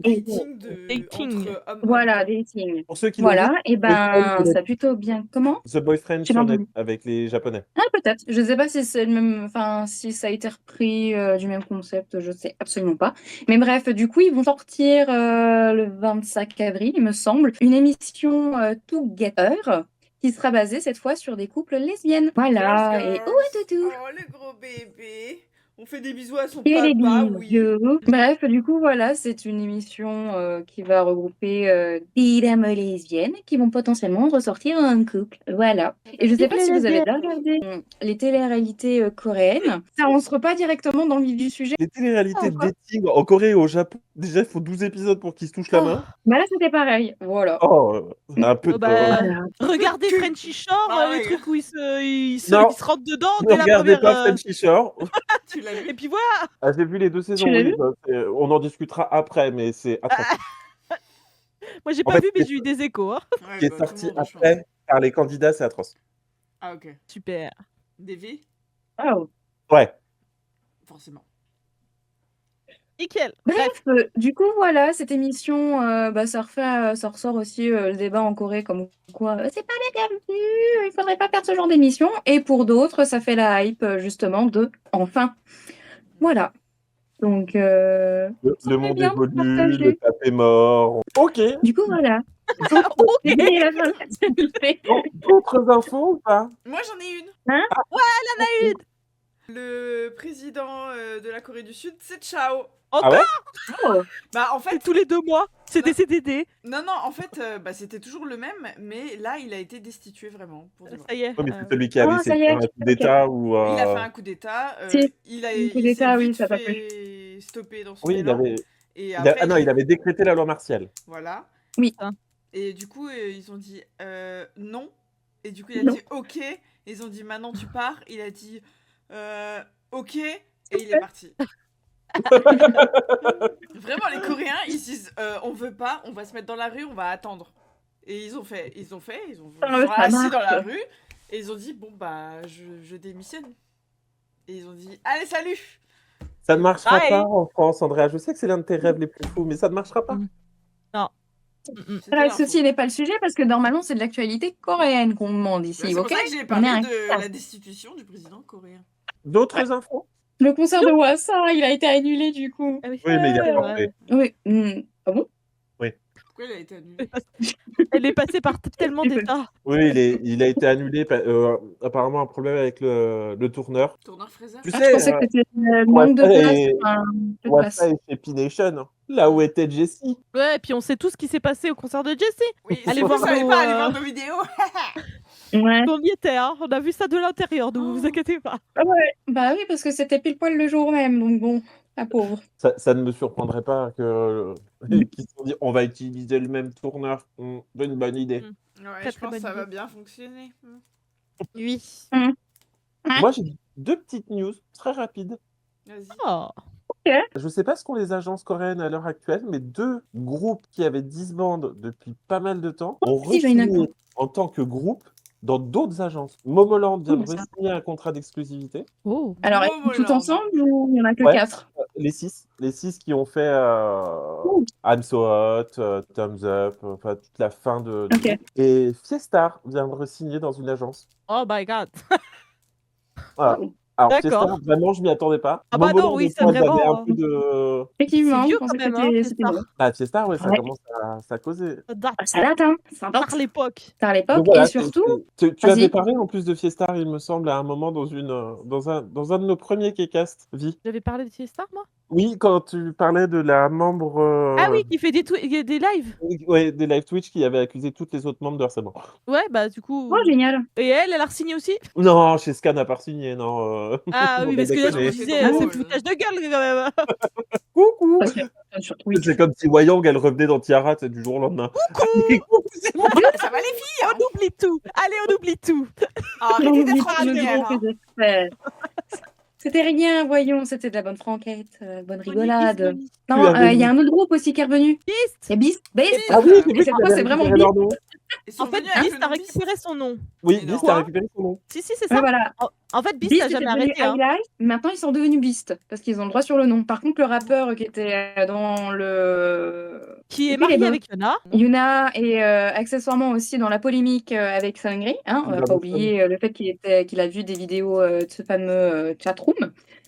Et- dating, Dating. entre hommes. Voilà, quoi. dating. Pour ceux qui l'ont Voilà, vu, et ben Boyfriend ça a plutôt bien. Comment? The Boyfriend J'ai sur pas Net entendu. avec les Japonais. Ah peut-être. Je sais pas si c'est le même, enfin si ça a été repris du même concept, je sais absolument pas. Mais bref, du coup ils vont sortir le 25 avril, il me semble, une émission Together qui sera basée cette fois sur des couples lesbiennes. Voilà. Girls, Et girls. toutou. Oh, le gros bébé. On fait des bisous à son Et les papa, oui. bisous. Bref, du coup, voilà, c'est une émission qui va regrouper des dames lesbiennes qui vont potentiellement ressortir en couple. Voilà. Et je sais pas si vous avez déjà regardé les télé-réalités coréennes. Ça rentre pas directement dans le vif du sujet. Les téléréalités de dating en Corée et au Japon, déjà, il faut 12 épisodes pour qu'ils se touchent la main. Mais là, c'était pareil. Voilà. Oh, un peu de... Bah, regardez Frenchy Shore, Ah les ouais. trucs où ils se Non. rentrent dedans Ne dès la regardez première. pas Frenchy Shore. Tu l'as Et vu? puis voilà. Ah, j'ai vu les 2 saisons, l'as oui, vu? bah, on en discutera après, mais c'est atroce. Moi, j'ai En pas fait, vu, mais ce j'ai eu des échos. Hein. qui Ouais, est bah, tout le sorti monde, je pense. après par les candidats, c'est atroce. Ah, ok. Super. Davy? Oh. Ouais. Forcément. Nickel. Bref. Bref, du coup, voilà, cette émission, ça ressort aussi le débat en Corée comme quoi c'est pas les bienvenus, il faudrait pas faire ce genre d'émission. Et pour d'autres, ça fait la hype justement de enfin. Voilà. Donc, Le ça fait monde bien de évolue, le partager. tape est mort. OK. Du coup, voilà. Donc, j'ai Ok. donné la fin de l'actualité. D'autres infos ou pas? Moi, j'en ai une. Hein? Elle en a une. Le président de la Corée du Sud, c'est Chao. Ah ouais? Oh. Bah, en C'est fait, tous les 2 mois. C'est des Non. CDD. non, en fait, bah, c'était toujours le même, mais là, il a été destitué vraiment, pour de vrai. Ça y est. Oui, mais c'est celui qui avait Ah, ça essayé de y est. faire un coup d'état ou Il a fait un coup d'état, Si, il un coup s'est d'état, oui, vite ça t'a plu. fait stopper dans son oui, il élan, avait et il a après, ah non, il avait décrété la loi martiale. voilà. Oui. Et du coup, ils ont dit non. Et du coup, il a Non. dit ok. Et ils ont dit maintenant tu pars. Il a dit ok. Et il est parti. Vraiment, les Coréens, ils se disent on veut pas, on va se mettre dans la rue, on va attendre. Et ils sont Ah, ils sont ça assis dans la marche. rue. Et ils ont dit bon, bah, je démissionne. Et ils ont dit allez, salut. Ça ne marchera Ouais. pas en France, Andrea. Je sais que c'est l'un de tes rêves les plus fous, mais ça ne marchera pas. Non. C'était Voilà, l'info. ceci n'est pas le sujet parce que normalement, c'est de l'actualité coréenne qu'on demande Bah, ici, c'est pour ok? ça que j'ai On est parlé un de cast. la destitution du président coréen. D'autres infos? Le concert de Wassa, il a été annulé du coup. Ah oui. Oui, mais il a pas Ouais. enlevé. Oui. Ah bon? Pourquoi il a été annulé? Elle est passée par tellement d'états. Oui, il a été annulé, apparemment un problème avec le tourneur. Tourneur Fraser? Tu Ah, je sais, pensais que c'était le manque de Wasta place. est Enfin, peu de Wasta place. est chez P-Nation, là où était Jessie. Ouais, et puis on sait tout ce qui s'est passé au concert de Jessie. Oui, Allez si voir vous savez nos, pas, allez voir nos vidéos. Ouais. On y était, hein. On a vu ça de l'intérieur, donc vous inquiétez pas. Ah ouais. Bah oui, parce que c'était pile poil le jour même, donc bon, la pauvre. Ça ne me surprendrait pas qu'ils se sont dit on va utiliser le même tourneur. Une bonne idée. Ouais, Très, je très pense que bonne ça va idée. bien fonctionner. Oui. Moi, j'ai 2 petites news très rapides. Vas-y. Oh. Je sais pas ce qu'ont les agences coréennes à l'heure actuelle, mais 2 groupes qui avaient disband depuis pas mal de temps ont Si, j'ai une re-signé info. en tant que groupe dans d'autres agences. Momoland vient de Cool, ça. re-signer un contrat d'exclusivité. Oh. Alors, tout Momoland. ensemble ou il y en a que Ouais. 4? Les 6 qui ont fait Ouh. I'm So Hot, Thumbs Up, enfin toute la fin du Ok. groupe. Et Fiestar vient de re-signer dans une agence. Oh my god. Voilà. Wow. Alors D'accord. Fiestar, vraiment, je m'y attendais pas. Ah bah non, Momoland oui, et c'est moi, j'avais vraiment. un peu de... Effectivement, C'est vieux je pensais quand même, que hein, c'était Fiestar. bon. Bah, Fiestar, ouais, ça Ouais. commence à causer. Ça date. Ah, ça date, hein. Ça date. Par l'époque. Par Donc l'époque. voilà, Et surtout, tu avais vas-y. parlé en plus de Fiestar, il me semble, à un moment dans un de nos premiers Kcast, Vi. J'avais parlé de Fiestar, moi. Oui, quand tu parlais de la membre Ah oui, qui fait des lives. ouais, des live Twitch qui avait accusé toutes les autres membres de harcèlement. Ouais, bah du coup. Oh, génial. Et elle a re-signé aussi. Non, chez Scan n'a pas signé, non. Ah Faut oui, pas parce que là, je me déconner. C'est disais, c'est drôle. le foutage de gueule quand même. Coucou. Parce que sur Twitch. C'est comme si Wayang, elle revenait dans Tiara, c'est du jour au lendemain. Coucou. C'est moi. Ça va les filles, hein? On oublie tout. Allez, on oublie tout. Arrêtez d'être le ordinaire, gros hein. que j'ai fait. C'était rien, voyons, c'était de la bonne franquette, bonne rigolade. Non, il y a un autre groupe aussi qui est revenu. Beast. Il y a Beast. Beast. Ah oui, j'ai Et vu cette qu'ils fois, avaient c'est vraiment récupéré leur nom. Ils sont En fait, venus avec Beast le a nom Beast. récupéré son nom. Oui, Mais Beast non. a récupéré son nom. Si, c'est Ouais, ça. voilà. En fait, Beast Beast a était jamais devenu arrêté. Hein. Highlight, maintenant ils sont devenus Beast parce qu'ils ont le droit sur le nom. Par contre, le rappeur qui était dans le. Qui est Oui, les marié deux. avec Yona. Yuna est accessoirement aussi dans la polémique avec Sangri. Hein, on va pas oublier le fait qu'il a vu des vidéos de ce fameux chatroom.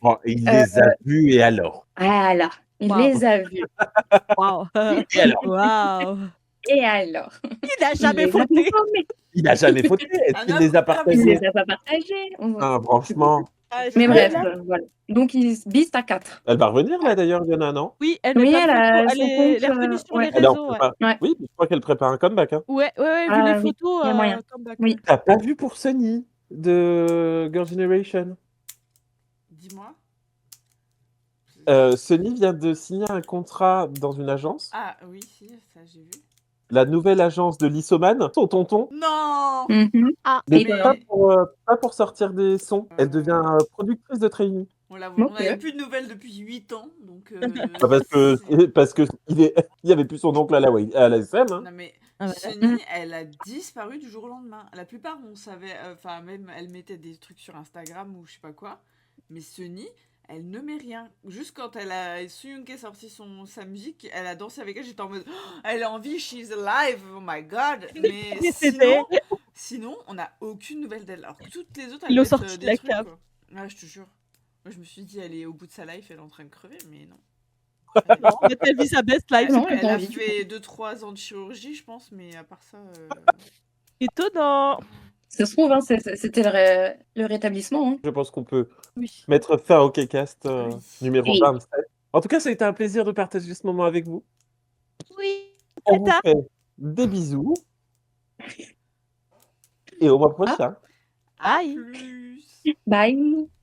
Oh, il les a vus et alors? Voilà, il Waouh. les a vus. Waouh. Et alors? Waouh. Et alors? Il a Il jamais les a fauté. consommés. Il a jamais fauté. Est-ce qu'il les a Il partagés? les a pas partagés. Ah, franchement. Mais bref, Là, voilà. Donc, Beast à 4. Elle va revenir là d'ailleurs, Yana, non? oui, elle met Oui, plein de elle a photos. son Elle compte, est revenue sur ouais. les Elle est en réseaux. Ouais. prépa- Ouais. Oui, je crois qu'elle prépare un comeback. Hein. Ouais, vu Ah, les oui, photos, il y a moyen. comeback. Oui. T'as pas vu pour Sunny de Girl Generation? Dis-moi. Sunny vient de signer un contrat dans une agence. Ah oui, si, ça j'ai vu. La nouvelle agence de Lissoman, son tonton. Non. Mhm. Ah, Mais Et Mais- pas pour sortir des sons. Elle devient productrice de training. On Ok. n'avait plus de nouvelles depuis 8 ans, donc Ah, c'est- parce que il y avait plus son oncle à la SM, hein. non mais Ah ouais. Sunny, elle a disparu du jour au lendemain. La plupart, on savait, enfin même elle mettait des trucs sur Instagram ou je sais pas quoi, mais Sunny, elle ne met rien. Juste quand Suyunk est sorti sa musique, elle a dansé avec elle, j'étais en mode, oh, elle est en vie, she's alive, oh my god. Mais sinon, on n'a aucune nouvelle d'elle. Alors que toutes les autres, Ils elles l'ont mettent sorti de des la trucs cave. quoi. Ouais, je te jure. Moi, je me suis dit, elle est au bout de sa life, elle est en train de crever, mais non. Non, mais elle vit sa best life. Non, c'est elle Elle a a envie, du coup. fait 2-3 ans de chirurgie, je pense, mais à part ça. étonnant. Ça se trouve, hein, c'était le rétablissement. Hein. Je pense qu'on peut Oui. mettre fin au K-Cast Oui. numéro Oui. 27. En tout cas, ça a été un plaisir de partager ce moment avec vous. Oui. On vous fait des bisous et au mois prochain. À Bye. plus. Bye.